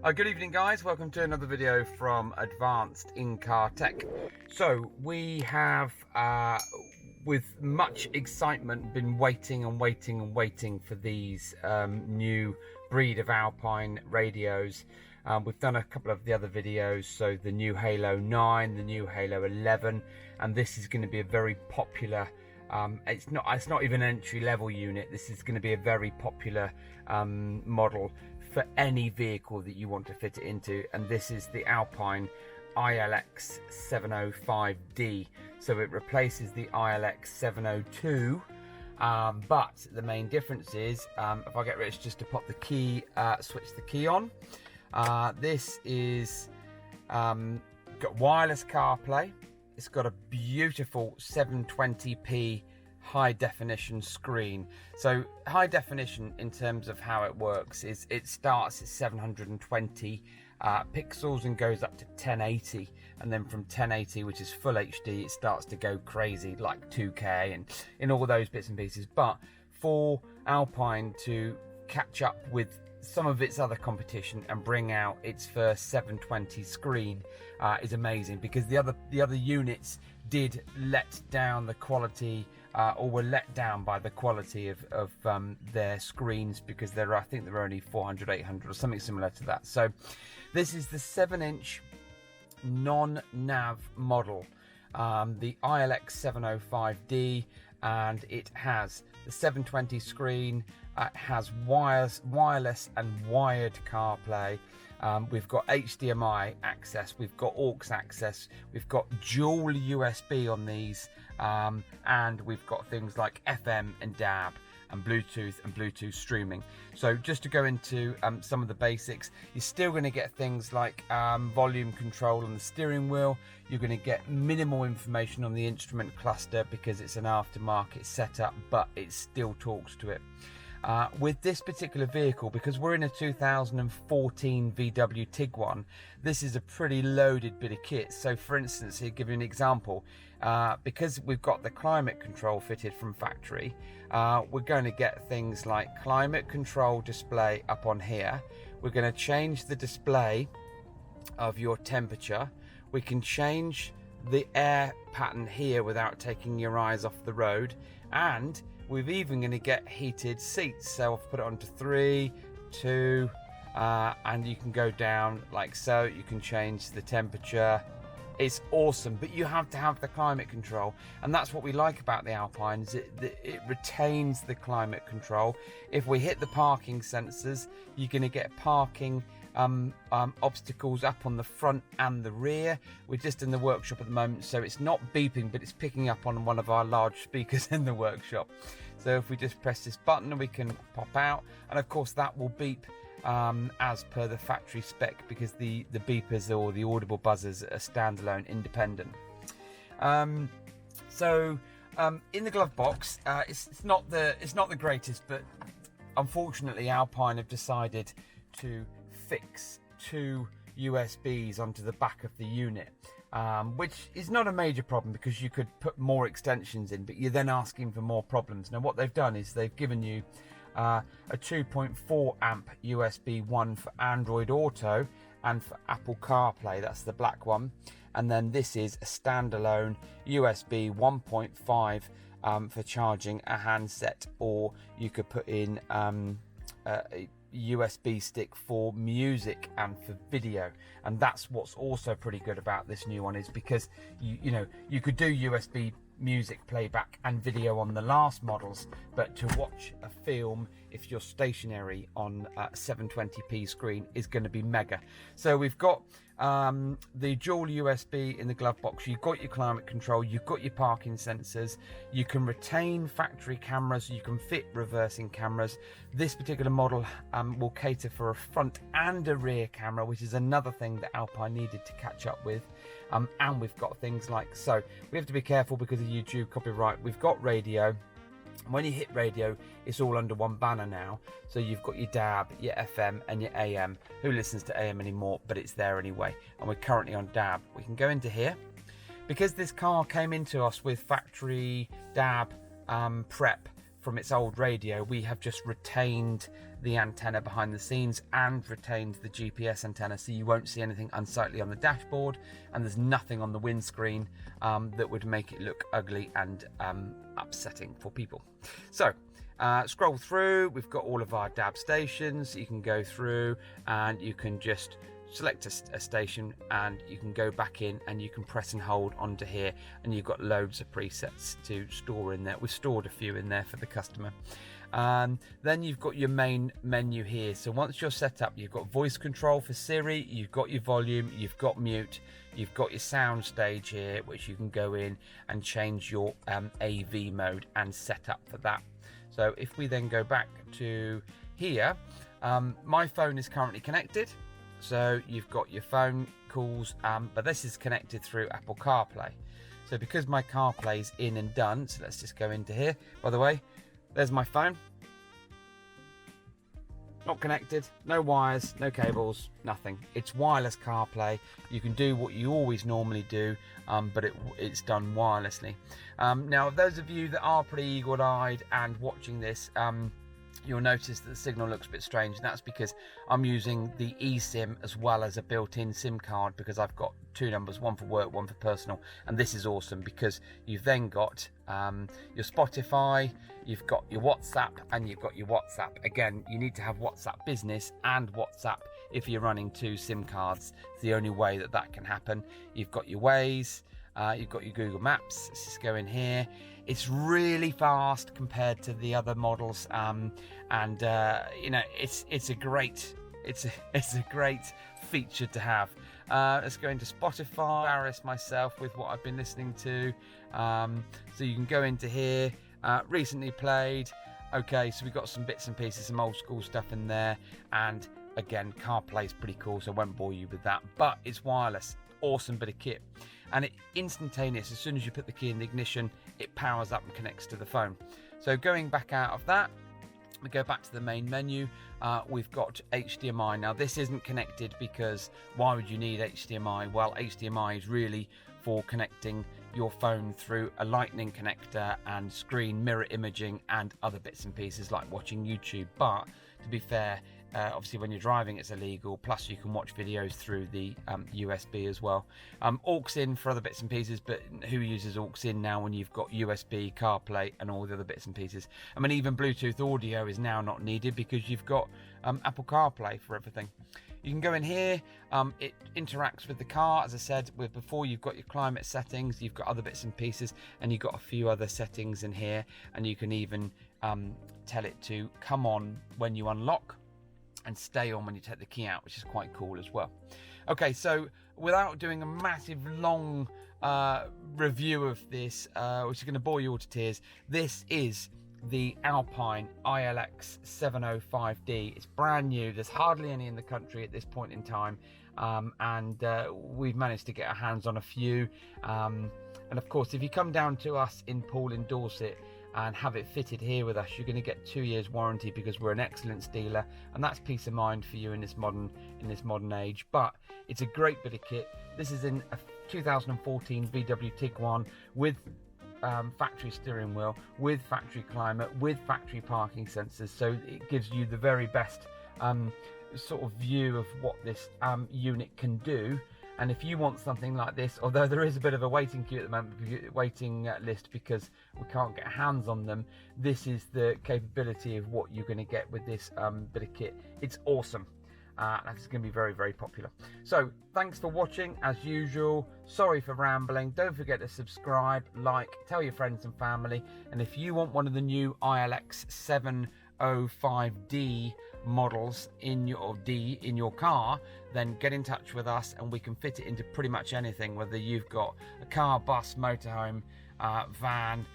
Good evening guys, welcome to another video from Advanced In-Car Tech. So we have, with much excitement, been waiting for these new breed of Alpine radios. We've done a couple of the other videos, so the new Halo 9, the new Halo 11, and this is going to be a very popular, it's not even an entry-level unit. This is going to be a very popular model for any vehicle that you want to fit it into, and this is the Alpine iLX-705D. So it replaces the iLX-702, but the main difference is, if I get Rich just to pop the key, switch the key on, this is got wireless CarPlay. It's got a beautiful 720p high definition screen. So high definition in terms of how it works is it starts at 720 pixels and goes up to 1080, and then from 1080, which is full HD, it starts to go crazy like 2K and in all those bits and pieces. But for Alpine to catch up with some of its other competition and bring out its first 720 screen is amazing, because the other units did let down the quality, or were let down by the quality of their screens, because I think they're only 400, 800 or something similar to that. So this is the 7-inch non-nav model, the iLX-705D, and it has the 720 screen. It has wireless and wired CarPlay. We've got HDMI access, we've got aux access, we've got dual USB on these, and we've got things like FM and DAB and Bluetooth streaming. So just to go into some of the basics, you're still going to get things like volume control on the steering wheel. You're going to get minimal information on the instrument cluster because it's an aftermarket setup, but it still talks to it. With this particular vehicle, because we're in a 2014 VW Tiguan, this is a pretty loaded bit of kit. So for instance, here, give you an example, because we've got the climate control fitted from factory, we're going to get things like climate control display up on here. We're going to change the display of your temperature. We can change the air pattern here without taking your eyes off the road, and we're even going to get heated seats. So I've put it onto 3, 2, and you can go down like so. You can change the temperature. It's awesome, but you have to have the climate control, and that's what we like about the Alpine, is it retains the climate control. If we hit the parking sensors, you're going to get parking obstacles up on the front and the rear. We're just in the workshop at the moment, so it's not beeping, but it's picking up on one of our large speakers in the workshop. So if we just press this button, we can pop out, and of course that will beep as per the factory spec, because the beepers or the audible buzzers are standalone, independent. In the glove box, it's not the greatest, but unfortunately Alpine have decided to fix 2 USBs onto the back of the unit, which is not a major problem because you could put more extensions in, but you're then asking for more problems. Now what they've done is they've given you a 2.4 amp USB, one for Android Auto and for Apple CarPlay, that's the black one, and then this is a standalone USB 1.5 for charging a handset, or you could put in a USB stick for music and for video. And that's what's also pretty good about this new one, is because you could do USB music playback and video on the last models, but to watch a film if you're stationary on a 720p screen is going to be mega. So we've got the dual USB in the glove box. You've got your climate control, you've got your parking sensors, you can retain factory cameras, you can fit reversing cameras. This particular model will cater for a front and a rear camera, which is another thing that Alpine needed to catch up with. And we've got things like, so we have to be careful because of YouTube copyright. We've got radio. When you hit radio, it's all under one banner now. So you've got your DAB, your FM and your AM. Who listens to AM anymore? But it's there anyway. And we're currently on DAB. We can go into here. Because this car came into us with factory DAB prep from its old radio, we have just retained the antenna behind the scenes and retained the GPS antenna, so you won't see anything unsightly on the dashboard, and there's nothing on the windscreen that would make it look ugly and upsetting for people. So scroll through, we've got all of our DAB stations. You can go through and you can just select a station, and you can go back in and you can press and hold onto here, and you've got loads of presets to store in there. We've stored a few in there for the customer. Then you've got your main menu here. So once you're set up, you've got voice control for Siri, you've got your volume, you've got mute, you've got your sound stage here, which you can go in and change your AV mode and set up for that. So if we then go back to here, my phone is currently connected. So you've got your phone calls, but this is connected through Apple CarPlay. So because my CarPlay's in and done, so let's just go into here. By the way, there's my phone. Not connected, no wires, no cables, nothing. It's wireless CarPlay. You can do what you always normally do, but it's done wirelessly. Now, those of you that are pretty eagle-eyed and watching this, you'll notice that the signal looks a bit strange, and that's because I'm using the eSIM as well as a built-in SIM card, because I've got two numbers, one for work, one for personal. And this is awesome because you've then got your Spotify, you've got your WhatsApp, and you've got your WhatsApp. Again, you need to have WhatsApp Business and WhatsApp if you're running two SIM cards. It's the only way that that can happen. You've got your Waze, you've got your Google Maps. Let's just go in here. It's really fast compared to the other models, and you know, it's a great feature to have. Let's go into Spotify. Embarrass myself with what I've been listening to. So you can go into here. Recently played. Okay, so we've got some bits and pieces, some old school stuff in there, and again, CarPlay is pretty cool, so I won't bore you with that. But it's wireless. Awesome bit of kit, and it instantaneous. As soon as you put the key in the ignition, it powers up and connects to the phone. So going back out of that, we go back to the main menu. We've got HDMI. Now this isn't connected because why would you need HDMI? Well, HDMI is really for connecting your phone through a lightning connector and screen mirror imaging and other bits and pieces like watching YouTube. But to be fair, obviously when you're driving it's illegal, plus you can watch videos through the USB as well. Aux in for other bits and pieces, but who uses aux in now when you've got USB, CarPlay and all the other bits and pieces? I mean, even Bluetooth audio is now not needed because you've got Apple CarPlay for everything. You can go in here, it interacts with the car, as I said, before you've got your climate settings, you've got other bits and pieces, and you've got a few other settings in here, and you can even tell it to come on when you unlock and stay on when you take the key out, which is quite cool as well. Okay, so without doing a massive long review of this, which is going to bore you all to tears, this is the Alpine iLX-705D. It's brand new. There's hardly any in the country at this point in time, and we've managed to get our hands on a few. And of course, if you come down to us in Poole in Dorset and have it fitted here with us, you're going to get 2 years warranty because we're an excellence dealer, and that's peace of mind for you in this modern age. But it's a great bit of kit. This is in a 2014 VW Tiguan with factory steering wheel, with factory climate, with factory parking sensors, so it gives you the very best sort of view of what this unit can do. And if you want something like this, although there is a bit of a waiting queue at the moment, waiting list, because we can't get hands on them, this is the capability of what you're going to get with this bit of kit. It's awesome. That's going to be very, very popular. So thanks for watching as usual. Sorry for rambling. Don't forget to subscribe, like, tell your friends and family. And if you want one of the new iLX-705D models in your car, then get in touch with us and we can fit it into pretty much anything, whether you've got a car, bus, motorhome, van,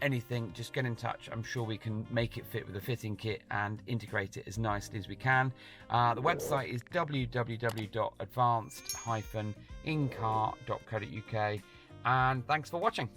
anything. Just get in touch. I'm sure we can make it fit with a fitting kit and integrate it as nicely as we can. The website is www.advanced-incar.co.uk, and thanks for watching.